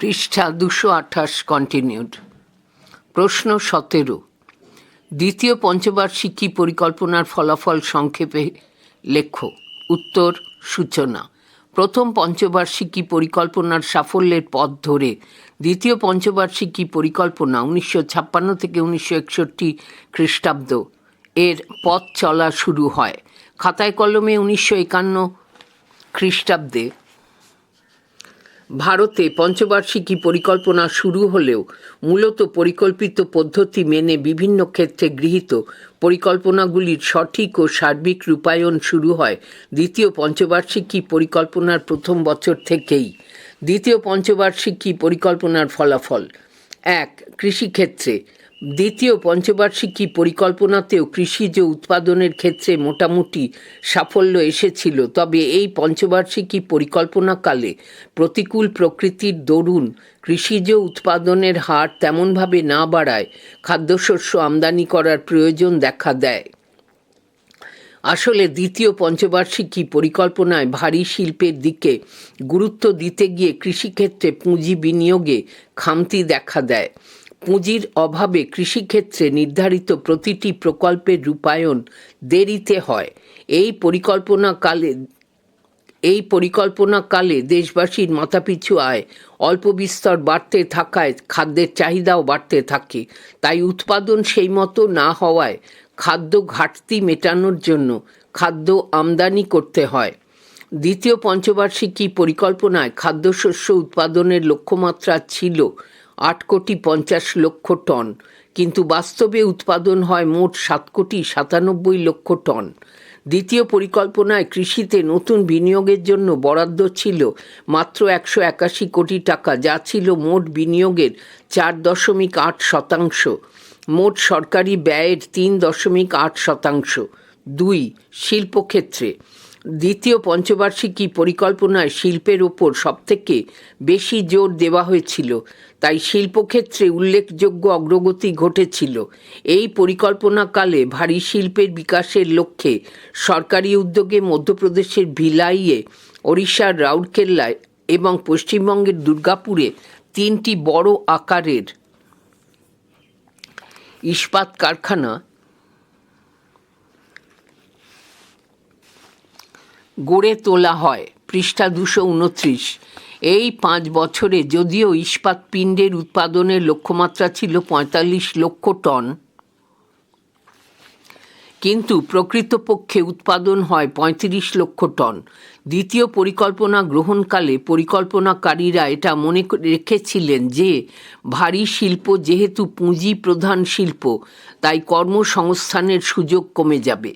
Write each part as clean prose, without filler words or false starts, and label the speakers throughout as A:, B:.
A: পৃষ্ঠা 228 কন্টিনিউড। প্রশ্ন 17, দ্বিতীয় পঞ্চবার্ষিকী পরিকল্পনার ফলাফল সংক্ষেপে লেখো। উত্তর, সূচনা। প্রথম পঞ্চবার্ষিকী পরিকল্পনার সাফল্যের পথ ধরে দ্বিতীয় পঞ্চবার্ষিকী পরিকল্পনা 1956 থেকে 1961 খ্রিস্টাব্দ এর পথ চলা শুরু হয়। খাতায় কলমে 1951 খ্রিস্টাব্দে ভারতে পঞ্চবার্ষিকী পরিকল্পনা শুরু হলেও মূলত পরিকল্পিত পদ্ধতি মেনে বিভিন্ন ক্ষেত্রে গৃহীত পরিকল্পনাগুলির সঠিক ও সার্বিক রূপায়ণ শুরু হয় দ্বিতীয় পঞ্চবার্ষিকী পরিকল্পনার প্রথম বছর থেকেই। দ্বিতীয় পঞ্চবার্ষিকী পরিকল্পনার ফলাফল: 1. কৃষিক্ষেত্রে দ্বিতীয় পঞ্চবার্ষিকী পরিকল্পনাতেও কৃষিজ উৎপাদনের ক্ষেত্রে মোটামুটি সাফল্য এসেছিল, তবে এই পঞ্চবার্ষিকী পরিকল্পনাকালে প্রতিকূল প্রকৃতির দরুন কৃষিজ উৎপাদনের হার তেমনভাবে না বাড়ায় খাদ্যশস্য আমদানি করার প্রয়োজন দেখা দেয়। আসলে দ্বিতীয় পঞ্চবার্ষিকী পরিকল্পনায় ভারী শিল্পের দিকে গুরুত্ব দিতে গিয়ে কৃষিক্ষেত্রে পুঁজি বিনিয়োগে খামতি দেখা দেয়। পুঁজির অভাবে কৃষিক্ষেত্রে নির্ধারিত প্রতিটি প্রকল্পের রূপায়ণ দেরিতে হয়। এই পরিকল্পনাকালে দেশবাসীর মাথাপিছু আয় অল্প বিস্তর বাড়তে থাকায় খাদ্যের চাহিদাও বাড়তে থাকে। তাই উৎপাদন সেই মতো না হওয়ায় খাদ্য ঘাটতি মেটানোর জন্য খাদ্য আমদানি করতে হয়। দ্বিতীয় পঞ্চবার্ষিকী পরিকল্পনায় খাদ্যশস্য উৎপাদনের লক্ষ্যমাত্রা ছিল 8,50,00,000 টন, কিন্তু বাস্তবে উৎপাদন হয় মোট 7,97,00,000 টন। দ্বিতীয় পরিকল্পনায় কৃষিতে নতুন বিনিয়োগের জন্য বরাদ্দ ছিল মাত্র 181 কোটি টাকা, যা ছিল মোট বিনিয়োগের 4.8%, মোট সরকারি ব্যয়ের 3.8%। 2. শিল্পক্ষেত্রে দ্বিতীয় পঞ্চবার্ষিকী পরিকল্পনায় শিল্পের ওপর সবথেকে বেশি জোর দেওয়া হয়েছিল, তাই শিল্পক্ষেত্রে উল্লেখযোগ্য অগ্রগতি ঘটেছিল। এই পরিকল্পনাকালে ভারী শিল্পের বিকাশের লক্ষ্যে সরকারি উদ্যোগে মধ্যপ্রদেশের ভিলাইয়ে, ওড়িশার রাউরকেল্লায় এবং পশ্চিমবঙ্গের দুর্গাপুরে 3টি বড় আকারের ইস্পাত কারখানা গড়ে তোলা হয়। পৃষ্ঠা 229। এই 5 বছরে যদিও ইস্পাত পিণ্ডের উৎপাদনের লক্ষ্যমাত্রা ছিল 45 লক্ষ টন, কিন্তু প্রকৃতপক্ষে উৎপাদন হয় 35 লক্ষ টন। দ্বিতীয় পরিকল্পনা গ্রহণকালে পরিকল্পনাকারীরা এটা মনে রেখেছিলেন যে ভারী শিল্প যেহেতু পুঁজি প্রধান শিল্প, তাই কর্মসংস্থানের সুযোগ কমে যাবে।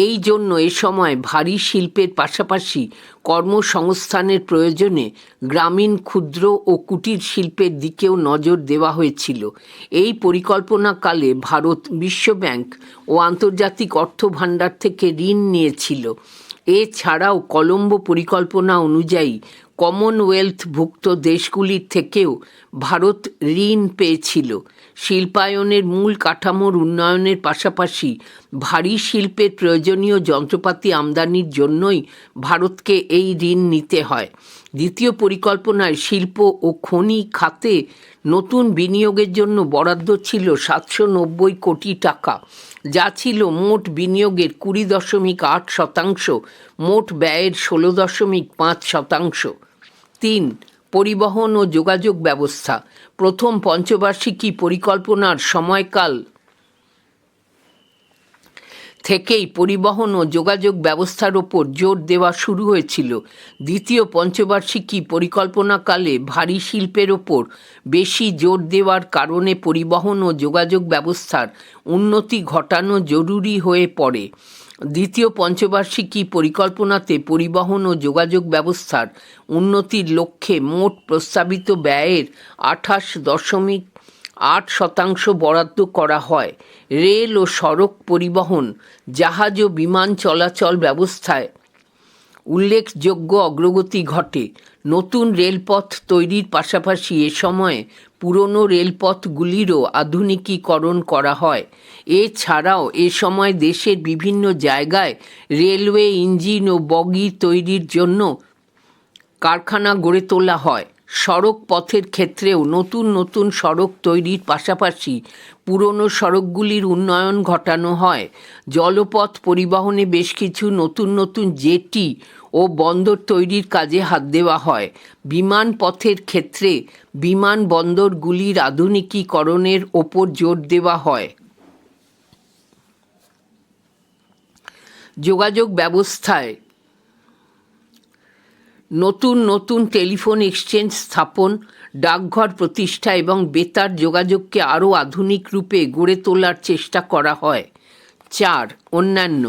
A: এই জন্য এ সময় ভারী শিল্পের পাশাপাশি কর্মসংস্থানের প্রয়োজনে গ্রামীণ ক্ষুদ্র ও কুটির শিল্পের দিকেও নজর দেওয়া হয়েছিল। এই পরিকল্পনাকালে ভারত বিশ্বব্যাংক ও আন্তর্জাতিক অর্থভাণ্ডার থেকে ঋণ নিয়েছিল। এছাড়াও কলম্বো পরিকল্পনা অনুযায়ী কমনওয়েলথভুক্ত দেশগুলির থেকেও ভারত ঋণ পেয়েছিল। শিল্পায়নের মূল কাঠামোর উন্নয়নের পাশাপাশি ভারী শিল্পের প্রয়োজনীয় যন্ত্রপাতি আমদানির জন্যই ভারতকে এই ঋণ নিতে হয়। দ্বিতীয় পরিকল্পনায় শিল্প ও খনি খাতে নতুন বিনিয়োগের জন্য বরাদ্দ ছিল 790 কোটি টাকা, যা ছিল মোট বিনিয়োগের 20.8%, মোট ব্যয়ের 16.5%। 3. পরিবহন ও যোগাযোগ ব্যবস্থা প্রথম পঞ্চবার্ষিকী পরিকল্পনার সময়কাল থেকেই পরিবহন ও যোগাযোগ ব্যবস্থার ওপর জোর দেওয়া শুরু হয়েছিল। দ্বিতীয় পঞ্চবার্ষিকী পরিকল্পনাকালে ভারী শিল্পের ওপর বেশি জোর দেওয়ার কারণে পরিবহন ও যোগাযোগ ব্যবস্থার উন্নতি ঘটানো জরুরি হয়ে পড়ে। দ্বিতীয় পঞ্চবার্ষিকী পরিকল্পনাতে পরিবহন ও যোগাযোগ ব্যবস্থার উন্নতির লক্ষ্যে মোট প্রস্তাবিত ব্যয়ের 28.8% বরাদ্দ করা হয়। রেল ও সড়ক পরিবহন, জাহাজ ও বিমান চলাচল ব্যবস্থায় উল্লেখযোগ্য অগ্রগতি ঘটে। নতুন রেলপথ তৈরির পাশাপাশি এ সময়ে পুরনো রেলপথগুলিরও আধুনিকীকরণ করা হয়। এছাড়াও এ সময় দেশের বিভিন্ন জায়গায় রেলওয়ে ইঞ্জিন ও বগি তৈরির জন্য কারখানা গড়ে তোলা হয়। সড়ক পথের ক্ষেত্রেও নতুন নতুন সড়ক তৈরির পাশাপাশি পুরনো সড়কগুলির উন্নয়ন ঘটানো হয়। জলপথ পরিবহনে বেশ কিছু নতুন নতুন জেটি ও বন্দর তৈরির কাজে হাত দেওয়া হয়। বিমান পথের ক্ষেত্রে বিমানবন্দরগুলির আধুনিকীকরণের ওপর জোর দেওয়া হয়। যোগাযোগ ব্যবস্থায় নতুন নতুন টেলিফোন এক্সচেঞ্জ স্থাপন, ডাকঘর প্রতিষ্ঠা এবং বেতার যোগাযোগকে আরও আধুনিক রূপে গড়ে তোলার চেষ্টা করা হয়। 4. অন্যান্য।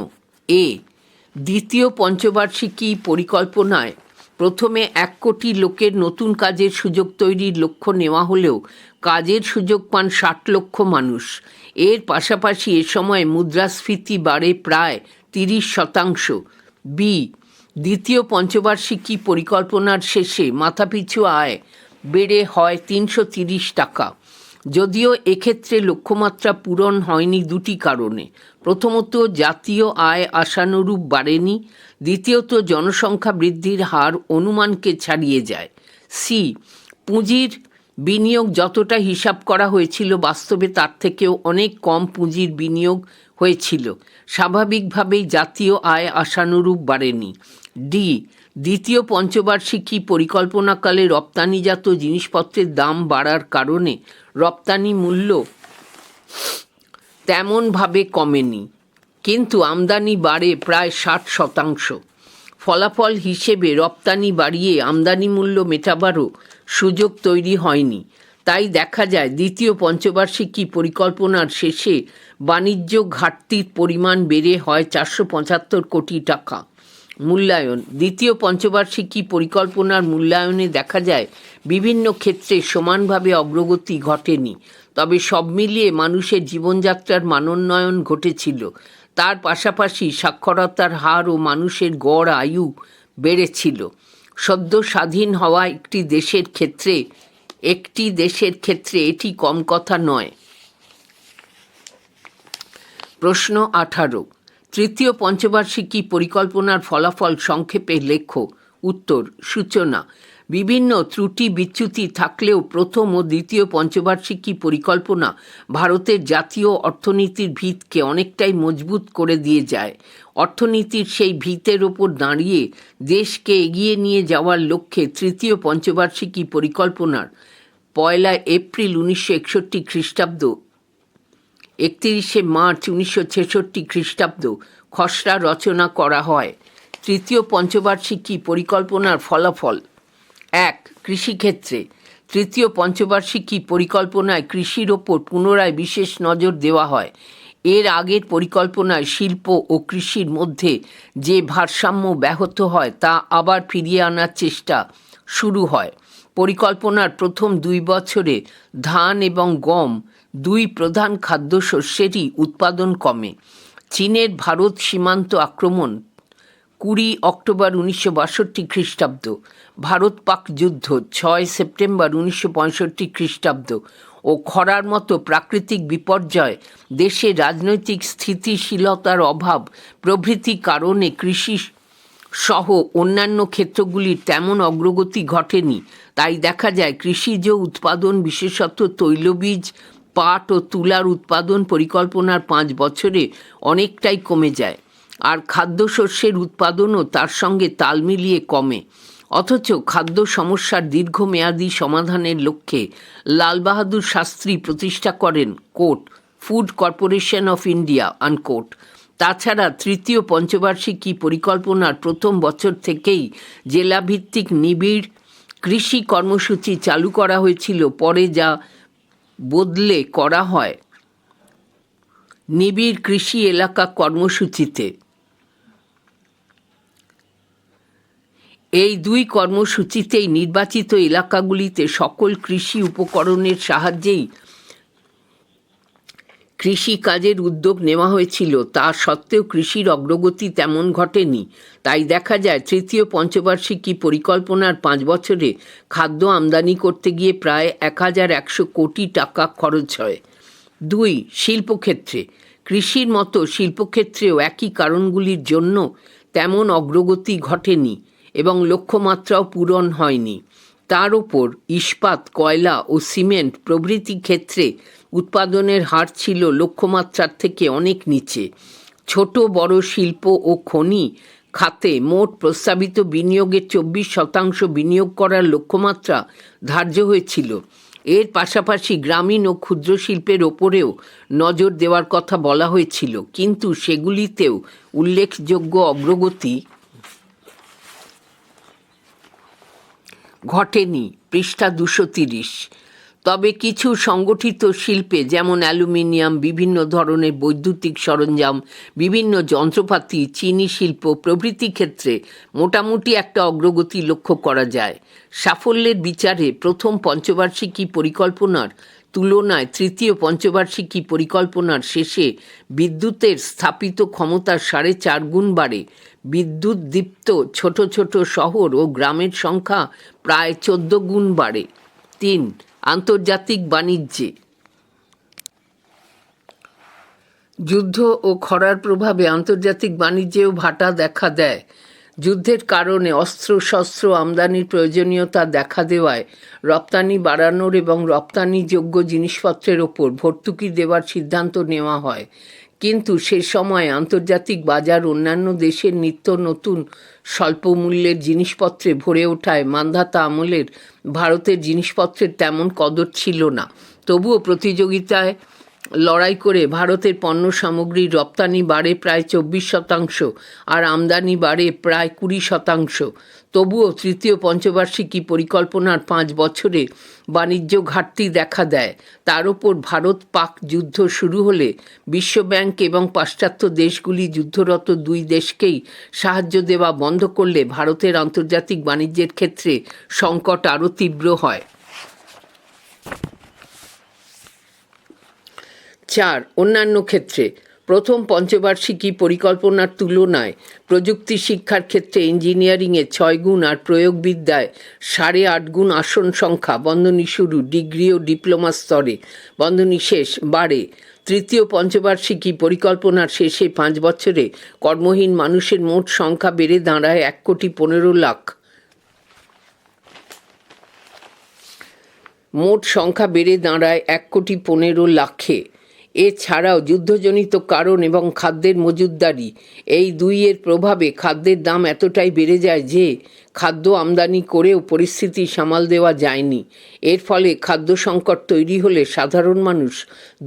A: দ্বিতীয় পঞ্চবার্ষিকী পরিকল্পনায় প্রথমে 1 কোটি লোকের নতুন কাজের সুযোগ তৈরির লক্ষ্য নেওয়া হলেও কাজের সুযোগ পান 60 লক্ষ মানুষ। এর পাশাপাশি এ সময় মুদ্রাস্ফীতি বাড়ে প্রায় 30%। দ্বিতীয় পঞ্চবার্ষিকী পরিকল্পনার শেষে মাথাপিছু আয় বেড়ে হয় 330 টাকা। যদিও এক্ষেত্রে লক্ষ্যমাত্রা পূরণ হয়নি দুটি কারণে। প্রথমত, জাতীয় আয় আশানুরূপ বাড়েনি। দ্বিতীয়ত, জনসংখ্যা বৃদ্ধির হার অনুমানকে ছাড়িয়ে যায়। পুঁজির বিনিয়োগ যতটা হিসাব করা হয়েছিল বাস্তবে তার থেকেও অনেক কম পুঁজির বিনিয়োগ হয়েছিল। স্বাভাবিকভাবেই জাতীয় আয় আশানুরূপ বাড়েনি। দ্বিতীয় পঞ্চবার্ষিকী পরিকল্পনাকালে রপ্তানিজাত জিনিসপত্রের দাম বাড়ার কারণে রপ্তানি মূল্য তেমনভাবে কমেনি, কিন্তু আমদানি বাড়ে প্রায় 60%। ফলাফল হিসেবে রপ্তানি বাড়িয়ে আমদানি মূল্য মেটাবারও সুযোগ তৈরি হয়নি। তাই দেখা যায় দ্বিতীয় পঞ্চবার্ষিকী পরিকল্পনার শেষে বাণিজ্য ঘাটতির পরিমাণ বেড়ে হয় 475 কোটি টাকা। মূল্যায়ন। দ্বিতীয় পঞ্চবার্ষিকী পরিকল্পনার মূল্যায়নে দেখা যায় বিভিন্ন ক্ষেত্রে সমানভাবে অগ্রগতি ঘটেনি, তবে সব মিলিয়ে মানুষের জীবনযাত্রার মানোন্নয়ন ঘটেছিল। তার পাশাপাশি সাক্ষরতার হার ও মানুষের গড় আয়ু বেড়েছিল। সদ্য স্বাধীন হওয়া একটি দেশের ক্ষেত্রে এটি কম কথা নয়। প্রশ্ন 18। তৃতীয় পঞ্চবার্ষিকী পরিকল্পনার ফলাফল সংক্ষেপে লেখো। উত্তর। সূচনা। বিভিন্ন ত্রুটি বিচ্যুতি থাকলেও প্রথম ও দ্বিতীয় পঞ্চবার্ষিকী পরিকল্পনা ভারতের জাতীয় অর্থনীতির ভিতকে অনেকটাই মজবুত করে দিয়ে যায়। অর্থনীতির সেই ভিতের ওপর দাঁড়িয়ে দেশকে এগিয়ে নিয়ে যাওয়ার লক্ষ্যে তৃতীয় পঞ্চবার্ষিকী পরিকল্পনার 1 এপ্রিল 1961 খ্রিস্টাব্দ 31 মার্চ 1966 খ্রিস্টাব্দ খসড়া রচনা করা হয়। তৃতীয় পঞ্চবার্ষিকী পরিকল্পনার ফলাফল। 1. কৃষিক্ষেত্রে তৃতীয় পঞ্চবার্ষিকী পরিকল্পনায় কৃষির ওপর পুনরায় বিশেষ নজর দেওয়া হয়। এর আগের পরিকল্পনায় শিল্প ও কৃষির মধ্যে যে ভারসাম্য ব্যাহত হয় তা আবার ফিরিয়ে আনার চেষ্টা শুরু হয়। পরিকল্পনার প্রথম 2 বছরে ধান এবং গম, 2 প্রধান খাদ্যশস্যেরই উৎপাদন কমে। চীনের ভারত সীমান্ত আক্রমণ 20 অক্টোবর 1962 খ্রিস্টাব্দ, ভারত পাক যুদ্ধ 6 সেপ্টেম্বর 1965 খ্রিস্টাব্দ ও খরার মতো প্রাকৃতিক বিপর্যয়, দেশের রাজনৈতিক স্থিতিশীলতার অভাব প্রভৃতি কারণে কৃষি সহ অন্যান্য ক্ষেত্রগুলির তেমন অগ্রগতি ঘটেনি। তাই দেখা যায় কৃষিজ উৎপাদন, বিশেষত তৈলবীজ, পাট ও তুলার উৎপাদন পরিকল্পনার 5 বছরে অনেকটাই কমে যায়, আর খাদ্যশস্যের উৎপাদনও তার সঙ্গে তাল মিলিয়ে কমে। অথচ খাদ্য সমস্যার দীর্ঘমেয়াদী সমাধানের লক্ষ্যে লাল বাহাদুর শাস্ত্রী প্রতিষ্ঠা করেন ফুড কর্পোরেশন অফ ইন্ডিয়া। তাছাড়া তৃতীয় পঞ্চবার্ষিকী পরিকল্পনার প্রথম বছর থেকেই জেলাভিত্তিক নিবিড় কৃষি কর্মসূচি চালু করা হয়েছিল, পরে যা বদলে করা হয় নিবিড় কৃষি এলাকা কর্মসূচিতে। এই 2 কর্মসূচিতেই নির্বাচিত এলাকাগুলিতে সকল কৃষি উপকরণের সাহায্যেই কৃষিকাজের উদ্যোগ নেওয়া হয়েছিল। তা সত্ত্বেও কৃষির অগ্রগতি তেমন ঘটেনি। তাই দেখা যায় তৃতীয় পঞ্চবার্ষিকী পরিকল্পনার 5 বছরে খাদ্য আমদানি করতে গিয়ে প্রায় 1100 কোটি টাকা খরচ হয়। 2. শিল্পক্ষেত্রে কৃষির মতো শিল্পক্ষেত্রেও একই কারণগুলির জন্য তেমন অগ্রগতি ঘটেনি এবং লক্ষ্যমাত্রাও পূরণ হয়নি। তার ওপর ইস্পাত, কয়লা ও সিমেন্ট প্রভৃতি ক্ষেত্রে উৎপাদনের হার ছিল লক্ষ্যমাত্রার থেকে অনেক নিচে। ছোট বড় শিল্প ও খনি খাতে মোট প্রস্তাবিত বিনিয়োগের 24% বিনিয়োগ করার লক্ষ্যমাত্রা ধার্য হয়েছিল। এর পাশাপাশি গ্রামীণ ও ক্ষুদ্র শিল্পের ওপরেও নজর দেওয়ার কথা বলা হয়েছিল, কিন্তু সেগুলিতেও উল্লেখযোগ্য অগ্রগতি ঘটেনি। পৃষ্ঠা 230। তবে কিছু সংগঠিত শিল্পে যেমন অ্যালুমিনিয়াম, বিভিন্ন ধরনের বৈদ্যুতিক সরঞ্জাম, বিভিন্ন যন্ত্রপাতি, চিনি শিল্প প্রভৃতি ক্ষেত্রে মোটামুটি একটা অগ্রগতি লক্ষ্য করা যায়। সাফল্যের বিচারে প্রথম পঞ্চবার্ষিকী পরিকল্পনার তুলনায় তৃতীয় পঞ্চবার্ষিকী পরিকল্পনার শেষে বিদ্যুতের স্থাপিত ক্ষমতা 4.5 গুণ বাড়ে। বিদ্যুৎ দীপ্ত ছোট ছোট শহর ও গ্রামের সংখ্যা প্রায় 14 গুণ বাড়ে। 3. আন্তর্জাতিক বাণিজ্যে যুদ্ধ ও খরার প্রভাবে আন্তর্জাতিক বাণিজ্যেও ভাটা দেখা দেয়। যুদ্ধের কারণে অস্ত্রশস্ত্র আমদানির প্রয়োজনীয়তা দেখা দেওয়ায় রপ্তানি বাড়ানোর এবং রপ্তানিযোগ্য জিনিসপত্রের ওপর ভর্তুকি দেওয়ার সিদ্ধান্ত নেওয়া হয়। কিন্তু সে সময় আন্তর্জাতিক বাজার অন্যান্য দেশের নিত্য নতুন স্বল্প মূল্যের জিনিসপত্রে ভরে ওঠায় মান্ধাতা আমলের ভারতের জিনিসপত্রের তেমন কদর ছিল না। তবুও প্রতিযোগিতায় লড়াই করে ভারতের পণ্য সামগ্রীর রপ্তানি বাড়ে প্রায় 24% আর আমদানি বাড়ে প্রায় 20%। তবুও তৃতীয় পঞ্চবার্ষিকী পরিকল্পনার 5 বছরে বাণিজ্য ঘাটতি দেখা দেয়। তার উপর ভারত পাক যুদ্ধ শুরু হলে বিশ্বব্যাংক এবং পাশ্চাত্য দেশগুলি যুদ্ধরত দুই দেশকেই সাহায্য দেওয়া বন্ধ করলে ভারতের আন্তর্জাতিক বাণিজ্যের ক্ষেত্রে সংকট আরও তীব্র হয়। 4. অন্যান্য ক্ষেত্রে প্রথম পঞ্চবার্ষিকী পরিকল্পনার তুলনায় প্রযুক্তি শিক্ষার ক্ষেত্রে ইঞ্জিনিয়ারিংয়ে 6 গুণ আর প্রয়োগবিদ্যায় 8.5 গুণ আসন সংখ্যা বন্ধনী শুরু, ডিগ্রি ও ডিপ্লোমা স্তরে বন্ধনী শেষ বাড়ে। তৃতীয় পঞ্চবার্ষিকী পরিকল্পনার শেষে 5 বছরে কর্মহীন মানুষের মোট সংখ্যা বেড়ে দাঁড়ায় 1,15,00,000। মোট সংখ্যা বেড়ে দাঁড়ায় 1,15,00,000-এ। এছাড়াও যুদ্ধজনিত কারণ এবং খাদ্যের মজুতদারি এই দুইয়ের প্রভাবে খাদ্যের দাম এতটাই বেড়ে যায় যে খাদ্য আমদানি করেও পরিস্থিতি সামাল দেওয়া যায়নি। এর ফলে খাদ্য সংকট তৈরি হলে সাধারণ মানুষ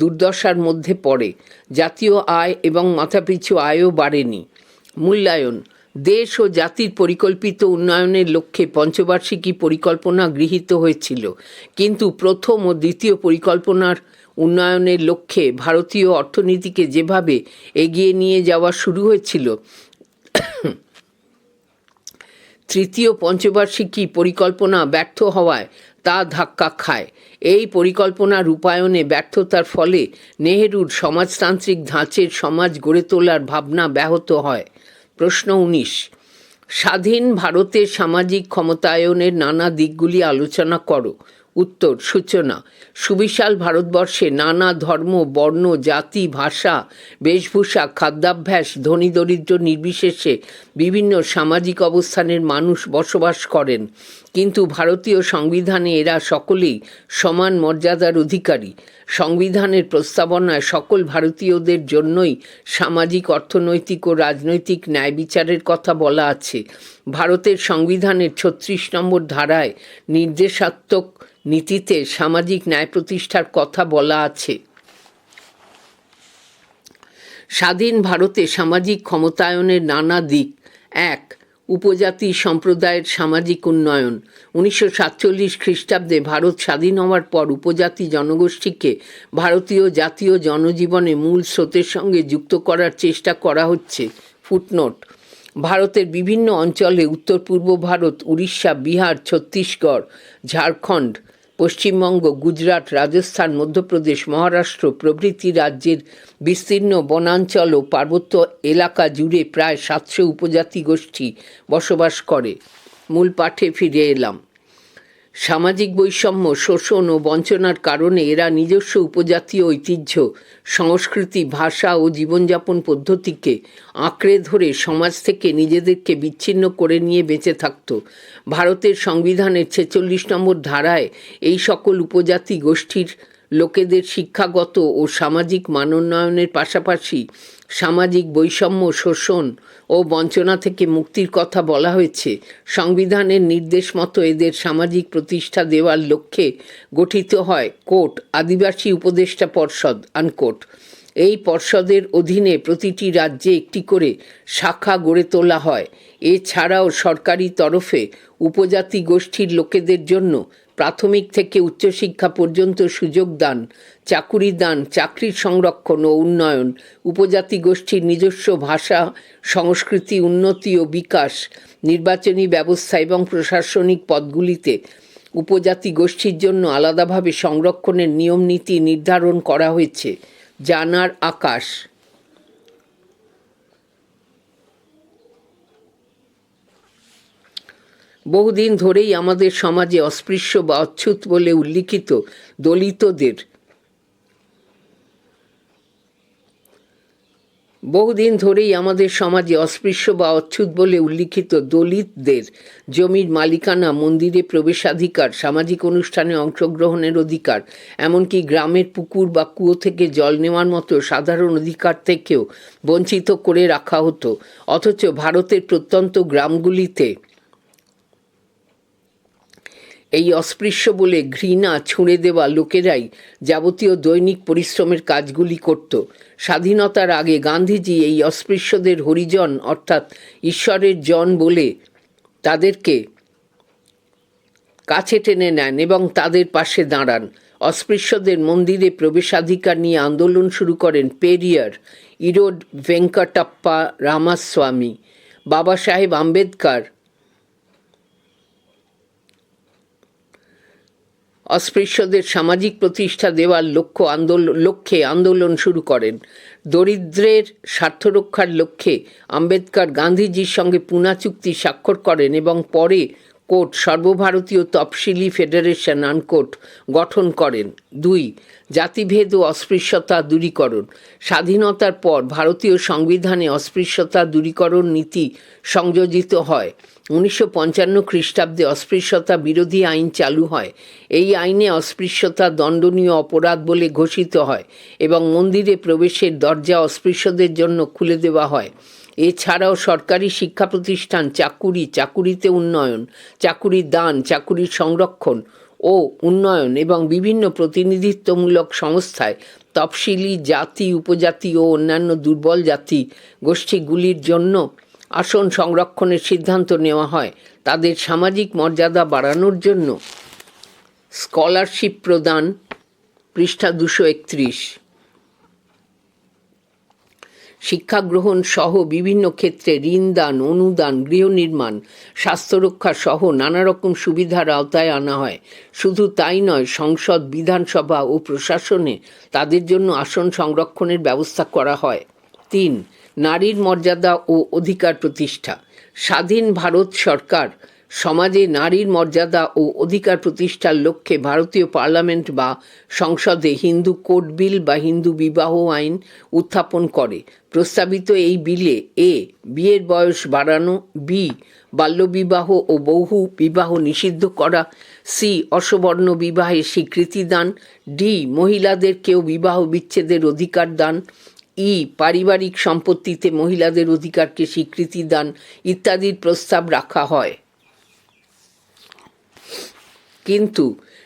A: দুর্দশার মধ্যে পড়ে। জাতীয় আয় এবং মাথাপিছু আয়ও বাড়েনি। মূল্যায়ন দেশ ও জাতির পরিকল্পিত উন্নয়নের লক্ষ্যে পঞ্চবার্ষিকী পরিকল্পনা গৃহীত হয়েছিল, কিন্তু প্রথম ও দ্বিতীয় পরিকল্পনার উন্নয়নের লক্ষ্যে ভারতীয় অর্থনীতিকে যেভাবে এগিয়ে নিয়ে যাওয়া শুরু হয়েছিল, তৃতীয় পঞ্চবার্ষিকী পরিকল্পনা ব্যর্থ হওয়ায় তা ধাক্কা খায়। এই পরিকল্পনা রূপায়ণে ব্যর্থতার ফলে নেহেরুর সমাজতান্ত্রিক ধাঁচের সমাজ গড়ে তোলার ভাবনা ব্যাহত হয়। প্রশ্ন 19। স্বাধীন ভারতের সামাজিক ক্ষমতায়নের নানা দিকগুলি আলোচনা করো। উত্তর। সূচনা। সুবিশাল ভারতবর্ষে নানা ধর্ম, বর্ণ, জাতি, ভাষা, বেশভূষা, খাদ্যাভ্যাস, ধনী দরিদ্র নির্বিশেষে বিভিন্ন সামাজিক অবস্থানের মানুষ বসবাস করেন, কিন্তু ভারতীয় সংবিধানে এরা সকলেই সমান মর্যাদার অধিকারী। সংবিধানের প্রস্তাবনায় সকল ভারতীয়দের জন্যই সামাজিক, অর্থনৈতিক ও রাজনৈতিক ন্যায় বিচারের কথা বলা আছে। ভারতের সংবিধানের 36 নম্বর ধারায় নির্দেশাত্মক নীতিতে সামাজিক ন্যায় প্রতিষ্ঠার কথা বলা আছে। স্বাধীন ভারতে সামাজিক ক্ষমতায়নের নানা দিক। 1. উপজাতি সম্প্রদায়ের সামাজিক উন্নয়ন। 1947 খ্রিস্টাব্দে ভারত স্বাধীন হওয়ার পর উপজাতি জনগোষ্ঠীকে ভারতীয় জাতীয় জনজীবনে মূল স্রোতের সঙ্গে যুক্ত করার চেষ্টা করা হচ্ছে। ফুটনোট। ভারতের বিভিন্ন অঞ্চলে উত্তর পূর্ব ভারত, উড়িষ্যা, বিহার, ছত্তিশগড়, ঝাড়খণ্ড, পশ্চিমবঙ্গ, গুজরাট, রাজস্থান, মধ্যপ্রদেশ, মহারাষ্ট্র প্রভৃতি রাজ্যের বিস্তীর্ণ বনাঞ্চল ও পার্বত্য এলাকা জুড়ে প্রায় 700 উপজাতি গোষ্ঠী বসবাস করে। মূল পাঠে ফিরে এলাম। সামাজিক বৈষম্য, শোষণ ও বঞ্চনার কারণে এরা নিজস্ব উপজাতীয় ঐতিহ্য, সংস্কৃতি, ভাষা ও জীবনযাপন পদ্ধতিকে আঁকড়ে ধরে সমাজ থেকে নিজেদেরকে বিচ্ছিন্ন করে নিয়ে বেঁচে থাকত। ভারতের সংবিধানের 46 নম্বর ধারায় এই সকল উপজাতি গোষ্ঠীর লোকেদের শিক্ষাগত ও সামাজিক মানোন্নয়নের পাশাপাশি সামাজিক বৈষম্য, শোষণ ও বঞ্চনা থেকে মুক্তির কথা বলা হয়েছে। সংবিধানের নির্দেশ মতো এদের সামাজিক প্রতিষ্ঠা দেওয়ার লক্ষ্যে গঠিত হয় কোট আদিবাসী উপদেষ্টা পর্ষদ আনকোট। এই পর্ষদের অধীনে প্রতিটি রাজ্যে একটি করে শাখা গড়ে তোলা হয়। এছাড়াও সরকারি তরফে উপজাতি গোষ্ঠীর লোকেদের জন্য প্রাথমিক থেকে উচ্চশিক্ষা পর্যন্ত সুযোগ দান, চাকুরি দান, চাকরির সংরক্ষণ ও উন্নয়ন, উপজাতি গোষ্ঠীর নিজস্ব ভাষা সংস্কৃতি উন্নতি ও বিকাশ, নির্বাচনী ব্যবস্থা এবং প্রশাসনিক পদগুলিতে উপজাতি গোষ্ঠীর জন্য আলাদাভাবে সংরক্ষণের নিয়ম নীতি নির্ধারণ করা হয়েছে। জানার আকাশ। বহুদিন ধরেই আমাদের সমাজে অস্পৃশ্য বা অচ্যুত বলে উল্লিখিত দলিতদের দলিতদের জমির মালিকানা, মন্দিরে প্রবেশাধিকার, সামাজিক অনুষ্ঠানে অংশগ্রহণের অধিকার, এমনকি গ্রামের পুকুর বা কুয়ো থেকে জল নেওয়ার মতো সাধারণ অধিকার থেকেও বঞ্চিত করে রাখা হতো। অথচ ভারতের প্রত্যন্ত গ্রামগুলিতে এই অস্পৃশ্য বলে ঘৃণা ছুঁড়ে দেওয়া লোকেরাই যাবতীয় দৈনিক পরিশ্রমের কাজগুলি করত। স্বাধীনতার আগে গান্ধীজি এই অস্পৃশ্যদের হরিজন অর্থাৎ ঈশ্বরের জন বলে তাদেরকে কাছে টেনে নেন এবং তাদের পাশে দাঁড়ান। অস্পৃশ্যদের মন্দিরে প্রবেশাধিকার নিয়ে আন্দোলন শুরু করেন পেরিয়ার, ইরোড ভেঙ্কটাপ্পা রামাস্বামী, বাবা সাহেব আম্বেদকর। অস্পৃশ্যদের সামাজিক প্রতিষ্ঠা দেওয়ার লক্ষ্যে আন্দোলন শুরু করেন। দরিদ্রের স্বার্থরক্ষার লক্ষ্যে আম্বেদকর গান্ধীজির সঙ্গে পুনা চুক্তি স্বাক্ষর করেন এবং পরে কোট সর্বভারতীয় তফসিলি ফেডারেশন আনকোট গঠন করেন। 2. জাতিভেদ ও অস্পৃশ্যতা দূরীকরণ। স্বাধীনতার পর ভারতীয় সংবিধানে অস্পৃশ্যতা দূরীকরণ নীতি সংযোজিত হয়। 1955 খ্রিস্টাব্দে অস্পৃশ্যতা বিরোধী আইন চালু হয়। এই আইনে অস্পৃশ্যতা দণ্ডনীয় অপরাধ বলে ঘোষিত হয় এবং মন্দিরে প্রবেশের দরজা অস্পৃশ্যদের জন্য খুলে দেওয়া হয়। এছাড়াও সরকারি শিক্ষা প্রতিষ্ঠান, চাকুরিতে উন্নয়ন, চাকুরির দান, চাকুরির সংরক্ষণ ও উন্নয়ন এবং বিভিন্ন প্রতিনিধিত্বমূলক সংস্থায় তফসিলি জাতি, উপজাতি ও অন্যান্য দুর্বল জাতি গোষ্ঠীগুলির জন্য আসন সংরক্ষণের সিদ্ধান্ত নেওয়া হয়। তাদের সামাজিক মর্যাদা বাড়ানোর জন্য স্কলারশিপ প্রদান, পৃষ্ঠা 231। শিক্ষা গ্রহণ সহ বিভিন্ন ক্ষেত্রে ঋণ দান, অনুদান, গৃহ নির্মাণ, স্বাস্থ্যরক্ষা সহ নানা রকম সুবিধার আওতায় আনা হয়। শুধু তাই নয়, সংসদ, বিধানসভা ও প্রশাসনে তাদের জন্য আসন সংরক্ষণের ব্যবস্থা করা হয়। 3. নারীর মর্যাদা ও অধিকার প্রতিষ্ঠা। স্বাধীন ভারত সরকার সমাজে নারীর মর্যাদা ও অধিকার প্রতিষ্ঠার লক্ষ্যে ভারতীয় পার্লামেন্ট বা সংসদে হিন্দু কোড বিল বা হিন্দু বিবাহ আইন উত্থাপন করে। প্রস্তাবিত এই বিলে বিয়ের বয়স বাড়ানো, বাল্যবিবাহ ও বহু বিবাহ নিষিদ্ধ করা, অসবর্ণ বিবাহে স্বীকৃতি দান, মহিলাদের কেউ বিবাহ বিচ্ছেদের অধিকার দান, পারিবারিক সম্পত্তিতে মহিলাদের অধিকারকে স্বীকৃতি দান ইত্যাদির প্রস্তাব রাখা হয়। কিন্তু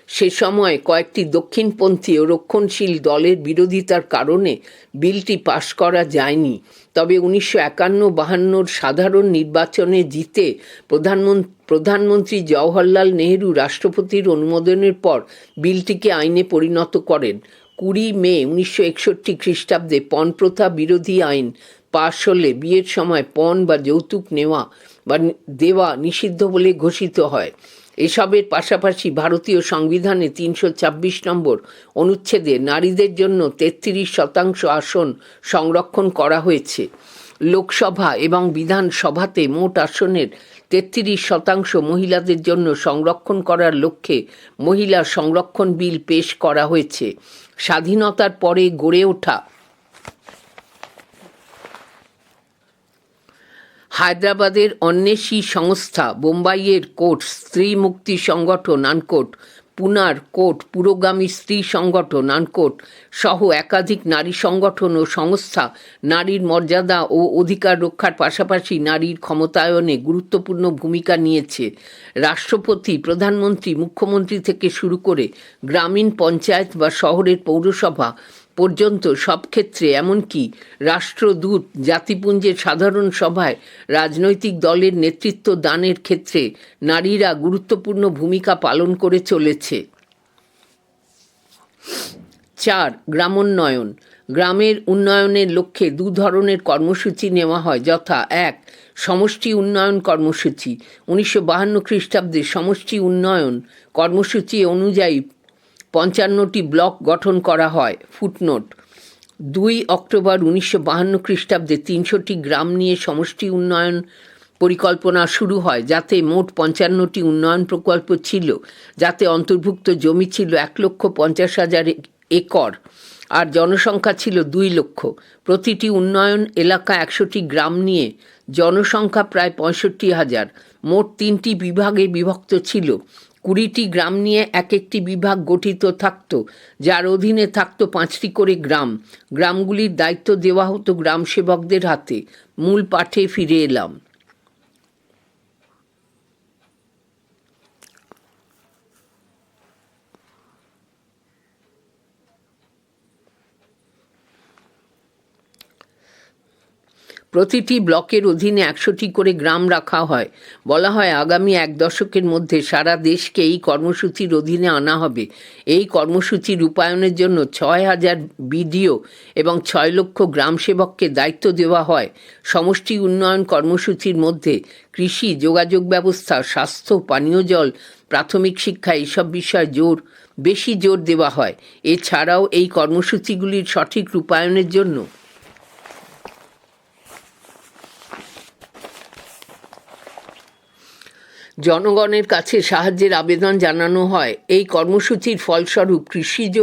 A: সে সময় কয়েকটি দক্ষিণপন্থী ও রক্ষণশীল দলের বিরোধিতার কারণে বিলটি পাশ করা যায়নি। তবে 1951-52 সাধারণ নির্বাচনে জিতে প্রধানমন্ত্রী জওহরলাল নেহেরু রাষ্ট্রপতির অনুমোদনের পর বিলটিকে আইনে পরিণত করেন। 20 মে 1961 খ্রিস্টাব্দে পণ প্রথা বিরোধী আইন পাশ হলে বিয়ের সময় পণ বা যৌতুক নেওয়া বা দেওয়া নিষিদ্ধ বলে ঘোষিত হয়। এসবের পাশাপাশি ভারতীয় সংবিধানে 326 নম্বর অনুচ্ছেদে নারীদের জন্য 33% আসন সংরক্ষণ করা হয়েছে। লোকসভা এবং বিধানসভাতে মোট আসনের 33% মহিলাদের জন্য সংরক্ষণ করার লক্ষ্যে মহিলা সংরক্ষণ বিল পেশ করা হয়েছে। স্বাধীনতার পরে গড়ে ওঠা হায়দ্রাবাদের অন্বেষী সংস্থা, বোম্বাইয়ের কোর্ট স্ত্রী মুক্তি সংগঠন আনকোট, পুনার কোর্ট পুরোগামী স্ত্রী সংগঠন আনকোট সহ একাধিক নারী সংগঠন ও সংস্থা নারীর মর্যাদা ও অধিকার রক্ষার পাশাপাশি নারীর ক্ষমতায়নে গুরুত্বপূর্ণ ভূমিকা নিয়েছে। রাষ্ট্রপতি, প্রধানমন্ত্রী, মুখ্যমন্ত্রী থেকে শুরু করে গ্রামীণ পঞ্চায়েত বা শহরের পৌরসভা পর্যন্ত সব ক্ষেত্রে, এমনকি রাষ্ট্রদূত, জাতিপুঞ্জের সাধারণ সভায় রাজনৈতিক দলের নেতৃত্ব দানের ক্ষেত্রে নারীরা গুরুত্বপূর্ণ ভূমিকা পালন করে চলেছে। 4. গ্রামোন্নয়ন। গ্রামের উন্নয়নের লক্ষ্যে 2 ধরনের কর্মসূচি নেওয়া হয়, যথা 1. সমষ্টি উন্নয়ন কর্মসূচি। 1952 খ্রিস্টাব্দে সমষ্টি উন্নয়ন কর্মসূচি অনুযায়ী 55টি ব্লক গঠন করা হয়। ফুটনোট: 2 অক্টোবর 1952 খ্রিস্টাব্দে 300টি গ্রাম নিয়ে সমষ্টি উন্নয়ন পরিকল্পনা শুরু হয়, যাতে মোট 55টি উন্নয়ন প্রকল্প ছিল, যাতে অন্তর্ভুক্ত জমি ছিল 1,50,000 একর আর জনসংখ্যা ছিল 2 লক্ষ। প্রতিটি উন্নয়ন এলাকা 100টি গ্রাম নিয়ে, জনসংখ্যা প্রায় 65,000। মোট 3টি বিভাগে বিভক্ত ছিল। 20টি গ্রাম নিয়ে এক একটি বিভাগ গঠিত থাকত, যার অধীনে থাকত 5টি করে গ্রাম। গ্রামগুলির দায়িত্ব দেওয়া হতো গ্রাম সেবকদের হাতে। মূল পাঠে ফিরে এলাম। প্রতিটি ব্লকের অধীনে 100টি করে গ্রাম রাখা হয়। বলা হয় আগামী 1 দশকের মধ্যে সারা দেশকে এই কর্মসূচির অধীনে আনা হবে। এই কর্মসূচি রূপায়ণের জন্য 6,000 বিডিও এবং 6 লক্ষ গ্রাম সেবককে দায়িত্ব দেওয়া হয়। সমষ্টি উন্নয়ন কর্মসূচির মধ্যে কৃষি, যোগাযোগ ব্যবস্থা, স্বাস্থ্য, পানীয় জল, প্রাথমিক শিক্ষা এইসব বিষয়ে বেশি জোর দেওয়া হয়। এছাড়াও এই কর্মসূচিগুলির সঠিক রূপায়ণের জন্য জনগণের কাছে সাহায্যের আবেদন জানানো হয়। এই কর্মসূচির ফলস্বরূপ কৃষিজ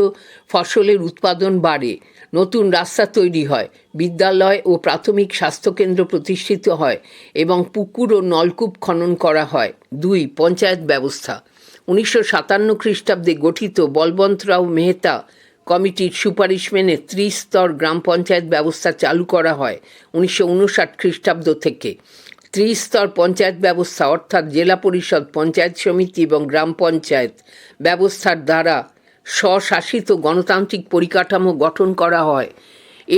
A: ফসলের উৎপাদন বাড়ে, নতুন রাস্তা তৈরি হয়, বিদ্যালয় ও প্রাথমিক স্বাস্থ্যকেন্দ্র প্রতিষ্ঠিত হয় এবং পুকুর ও নলকূপ খনন করা হয়। 2. পঞ্চায়েত ব্যবস্থা। 1957 খ্রিস্টাব্দে গঠিত বলবন্তরাও মেহতা কমিটির সুপারিশ মেনে 30 স্তর গ্রাম পঞ্চায়েত ব্যবস্থা চালু করা হয় 1959 খ্রিস্টাব্দ থেকে। 30 স্তর পঞ্চায়েত ব্যবস্থা অর্থাৎ জেলা পরিষদ, পঞ্চায়েত সমিতি এবং গ্রাম পঞ্চায়েত ব্যবস্থার দ্বারা স্বশাসিত গণতান্ত্রিক পরিকাঠামো গঠন করা হয়।